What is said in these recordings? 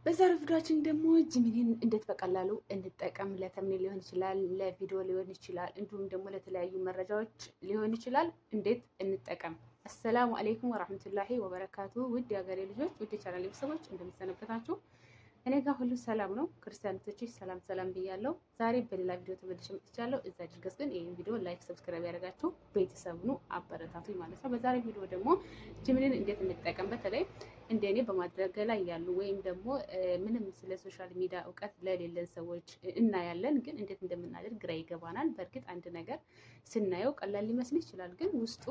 በዛሬው ቪዲዮአችን ደግሞ ጂሚኒን እንዴት በቀላሉ እንጠቀም፣ ለተምኔል ሊሆን ይችላል፣ ለቪዲዮ ሊሆን ይችላል፣ እንዲሁም ደግሞ ለተለያዩ መረጃዎች ሊሆን ይችላል። እንዴት እንጠቀም። አሰላሙ አለይኩም ወራህመቱላሂ ወበረካቱ። ውድ የሀገሬ ልጆች፣ ውድ የቻናሌ ቤተሰቦች እንደምትሰነበታችሁ፣ እኔ ጋር ሁሉ ሰላም ነው። ክርስቲያኖቶች ሰላም ሰላም ብያለሁ። ዛሬ በሌላ ቪዲዮ ተመልሼ መጥቻለሁ። እዛ ድረስ ግን ይሄን ቪዲዮ ላይክ፣ ሰብስክራይብ ያደርጋችሁ ቤተሰቡኑ አበረታቱኝ ማለት ነው። በዛሬ ቪዲዮ ደግሞ ጂሚኒን እንዴት እንጠቀም፣ በተለይ እንደኔ በማድረግ ላይ ያሉ ወይም ደግሞ ምንም ስለ ሶሻል ሚዲያ እውቀት ለሌለን ሰዎች እናያለን፣ ግን እንዴት እንደምናደርግ ግራ ይገባናል። በእርግጥ አንድ ነገር ስናየው ቀላል ሊመስል ይችላል፣ ግን ውስጡ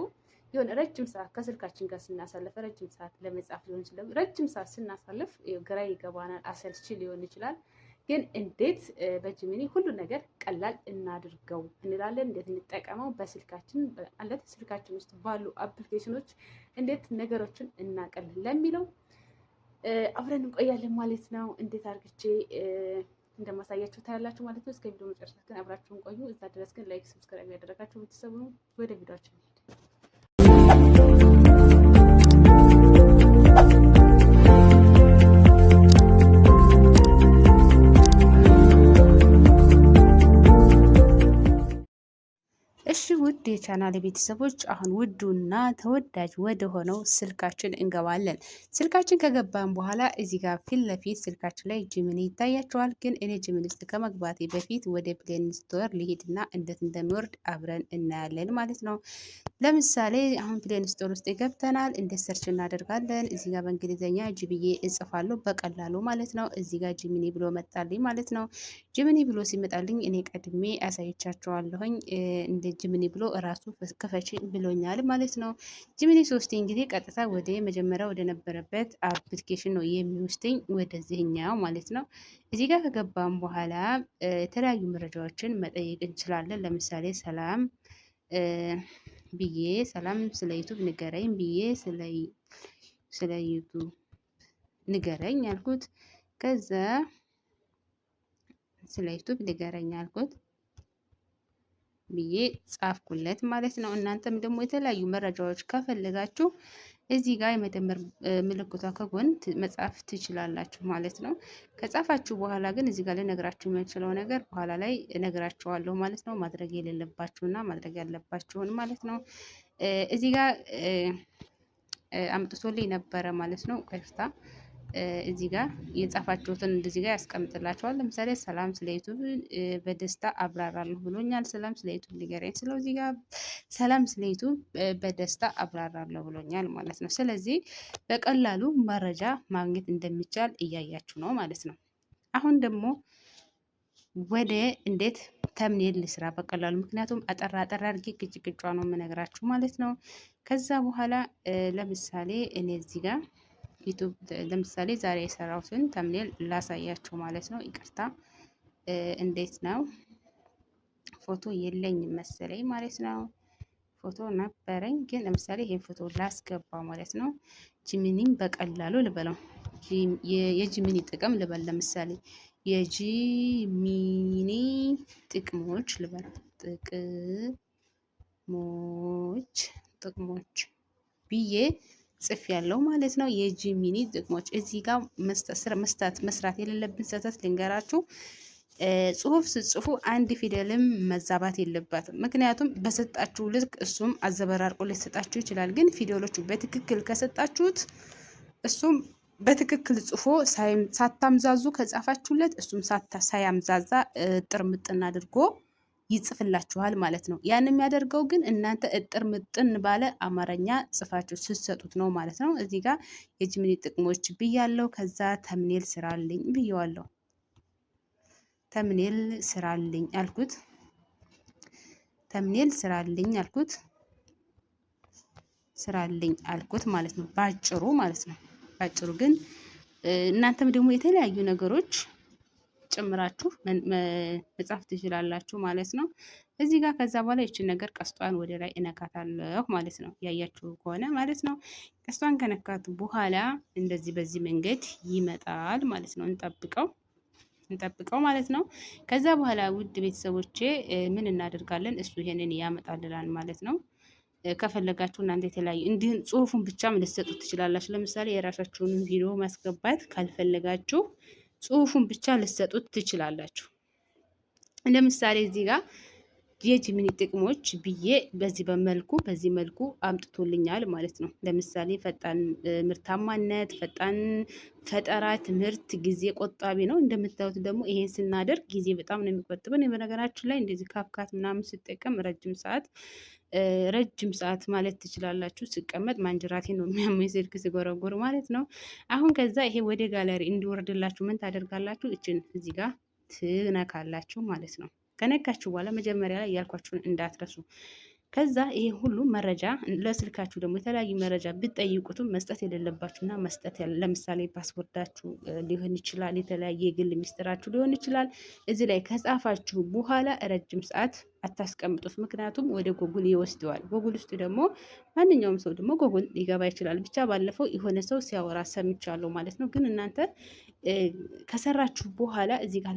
የሆነ ረጅም ሰዓት ከስልካችን ጋር ስናሳልፍ ረጅም ሰዓት ለመጻፍ ሊሆን ይችላል፣ ረጅም ሰዓት ስናሳልፍ ግራ ይገባናል፣ አሰልቺ ሊሆን ይችላል። ግን እንዴት በጂሚኒ ሁሉ ነገር ቀላል እናድርገው እንላለን። እንዴት እንጠቀመው በስልካችን ማለት ስልካችን ውስጥ ባሉ አፕሊኬሽኖች እንዴት ነገሮችን እናቀል ለሚለው አብረን እንቆያለን ማለት ነው። እንዴት አድርግቼ እንደማሳያችሁ ታያላችሁ ማለት ነው። እስከ ቪዲዮ መጨረሻ ግን አብራችሁን ቆዩ። እዛ ድረስ ግን ላይክ፣ ሰብስክራይብ ያደረጋችሁ ቤተሰቡ ነው። ወደ ቪዲዮአችን እሺ ውድ የቻናል ቤተሰቦች አሁን ውዱና ተወዳጅ ወደ ሆነው ስልካችን እንገባለን። ስልካችን ከገባን በኋላ እዚህ ጋር ፊት ለፊት ስልካችን ላይ ጂሚኒ ይታያቸዋል። ግን እኔ ጂሚኒ ውስጥ ከመግባቴ በፊት ወደ ፕሌይ ስቶር ልሄድና እንዴት እንደሚወርድ አብረን እናያለን ማለት ነው። ለምሳሌ አሁን ፕሌይ ስቶር ውስጥ ገብተናል። እንዴት ሰርች እናደርጋለን? እዚህ ጋር በእንግሊዝኛ ጂቢዬ እጽፋለሁ በቀላሉ ማለት ነው። እዚህ ጋር ጂሚኒ ብሎ መጣልኝ ማለት ነው። ጂሚኒ ብሎ ሲመጣልኝ እኔ ቀድሜ አሳይቻቸዋለሁኝ እንደ ጂሚኒ ብሎ እራሱ ክፈች ብሎኛል ማለት ነው። ጂሚኒ ሶስቴ እንግዲህ ቀጥታ ወደ መጀመሪያ ወደ ነበረበት አፕሊኬሽን ነው የሚወስደኝ ወደዚህኛው ማለት ነው። እዚህ ጋር ከገባም በኋላ የተለያዩ መረጃዎችን መጠየቅ እንችላለን። ለምሳሌ ሰላም ብዬ ሰላም ስለ ዩቱብ ንገረኝ ብዬ ስለ ዩቱብ ንገረኝ አልኩት። ከዛ ስለ ዩቱብ ንገረኝ አልኩት ብዬ ጻፍኩለት ማለት ነው። እናንተም ደግሞ የተለያዩ መረጃዎች ከፈለጋችሁ እዚህ ጋር የመደመር ምልክቷ ከጎን መጻፍ ትችላላችሁ ማለት ነው። ከጻፋችሁ በኋላ ግን እዚህ ጋር ልነግራችሁ የምችለው ነገር በኋላ ላይ እነግራችኋለሁ ማለት ነው። ማድረግ የሌለባችሁና ማድረግ ያለባችሁን ማለት ነው። እዚህ ጋር አምጥቶልኝ ነበረ ማለት ነው። ቀጥታ እዚህ ጋር የጻፋችሁትን እንደዚህ ጋር ያስቀምጥላችኋል። ለምሳሌ ሰላም ስለ ዩቱብ በደስታ አብራራለሁ ብሎኛል። ሰላም ስለ ዩቱብ ንገረኝ ስለው እዚህ ጋር ሰላም ስለ ዩቱብ በደስታ አብራራለሁ ብሎኛል ማለት ነው። ስለዚህ በቀላሉ መረጃ ማግኘት እንደሚቻል እያያችሁ ነው ማለት ነው። አሁን ደግሞ ወደ እንዴት ተምኔል ልስራ በቀላሉ፣ ምክንያቱም አጠራ አድርጌ ቅጭቅጫ ነው የምነግራችሁ ማለት ነው። ከዛ በኋላ ለምሳሌ እኔ እዚህ ጋር ዩቱብ ለምሳሌ ዛሬ የሰራሁትን ተምኔል ላሳያችሁ ማለት ነው። ይቅርታ እንዴት ነው ፎቶ የለኝም መሰለኝ ማለት ነው። ፎቶ ነበረኝ ግን ለምሳሌ ይሄን ፎቶ ላስገባ ማለት ነው። ጂሚኒን በቀላሉ ልበለው፣ የጂሚኒ ጥቅም ልበል። ለምሳሌ የጂሚኒ ጥቅሞች ልበል፣ ጥቅሞች ብዬ ጽፍ ያለው ማለት ነው። የጂሚኒ ጥቅሞች እዚህ ጋር መስራት የሌለብን ስህተት ልንገራችሁ። ጽሁፍ ስጽፉ አንድ ፊደልም መዛባት የለባትም። ምክንያቱም በሰጣችሁ ልክ እሱም አዘበራርቆ ሊሰጣችሁ ይችላል። ግን ፊደሎቹ በትክክል ከሰጣችሁት እሱም በትክክል ጽፎ ሳታምዛዙ ከጻፋችሁለት እሱም ሳያምዛዛ እጥር ምጥን አድርጎ ይጽፍላችኋል ማለት ነው። ያን የሚያደርገው ግን እናንተ እጥር ምጥን ባለ አማርኛ ጽፋችሁ ስትሰጡት ነው ማለት ነው። እዚህ ጋር የጂሚኒ ጥቅሞች ብያለሁ። ከዛ ተምኔል ስራልኝ ብየዋለሁ። ተምኔል ስራልኝ አልኩት። ተምኔል ስራልኝ አልኩት ማለት ነው። ባጭሩ ማለት ነው። ባጭሩ ግን እናንተም ደግሞ የተለያዩ ነገሮች ጨምራችሁ መጻፍ ትችላላችሁ ማለት ነው። እዚህ ጋር ከዛ በኋላ ይችን ነገር ቀስቷን ወደ ላይ እነካታለሁ ማለት ነው። ያያችሁ ከሆነ ማለት ነው። ቀስቷን ከነካቱ በኋላ እንደዚህ በዚህ መንገድ ይመጣል ማለት ነው። እንጠብቀው ማለት ነው። ከዛ በኋላ ውድ ቤተሰቦቼ ምን እናደርጋለን? እሱ ይሄንን ያመጣልናል ማለት ነው። ከፈለጋችሁ እናንተ የተለያዩ እንዲህ ጽሁፉን ብቻም ልትሰጡት ትችላላችሁ። ለምሳሌ የራሳችሁን ቪዲዮ ማስገባት ካልፈለጋችሁ ጽሁፉን ብቻ ልትሰጡት ትችላላችሁ። ለምሳሌ እዚህ ጋር የጂሚኒ ጥቅሞች ብዬ በዚህ መልኩ አምጥቶልኛል ማለት ነው። ለምሳሌ ፈጣን ምርታማነት፣ ፈጣን ፈጠራ፣ ትምህርት፣ ጊዜ ቆጣቢ ነው። እንደምታዩት ደግሞ ይሄን ስናደርግ ጊዜ በጣም ነው የሚቆጥበን። በነገራችን ላይ እንደዚህ ካፕካት ምናምን ስጠቀም ረጅም ሰዓት ማለት ትችላላችሁ። ስቀመጥ ማንጀራቴ ነው የሚያመኝ ስልክ ስጎረጎር ማለት ነው። አሁን ከዛ ይሄ ወደ ጋለሪ እንዲወርድላችሁ ምን ታደርጋላችሁ? እችን እዚህ ጋር ትነካላችሁ ማለት ነው። ከነካችሁ በኋላ መጀመሪያ ላይ ያልኳችሁን እንዳትረሱ። ከዛ ይሄ ሁሉ መረጃ ለስልካችሁ ደግሞ የተለያዩ መረጃ ብትጠይቁትም መስጠት የሌለባችሁና መስጠት ለምሳሌ ፓስወርዳችሁ ሊሆን ይችላል፣ የተለያየ የግል ሚስጥራችሁ ሊሆን ይችላል። እዚህ ላይ ከጻፋችሁ በኋላ ረጅም ሰዓት አታስቀምጡት። ምክንያቱም ወደ ጎጉል ይወስደዋል። ጎጉል ውስጥ ደግሞ ማንኛውም ሰው ደግሞ ጎጉል ሊገባ ይችላል። ብቻ ባለፈው የሆነ ሰው ሲያወራ ሰምቻለሁ ማለት ነው። ግን እናንተ ከሰራችሁ በኋላ እዚህ ጋር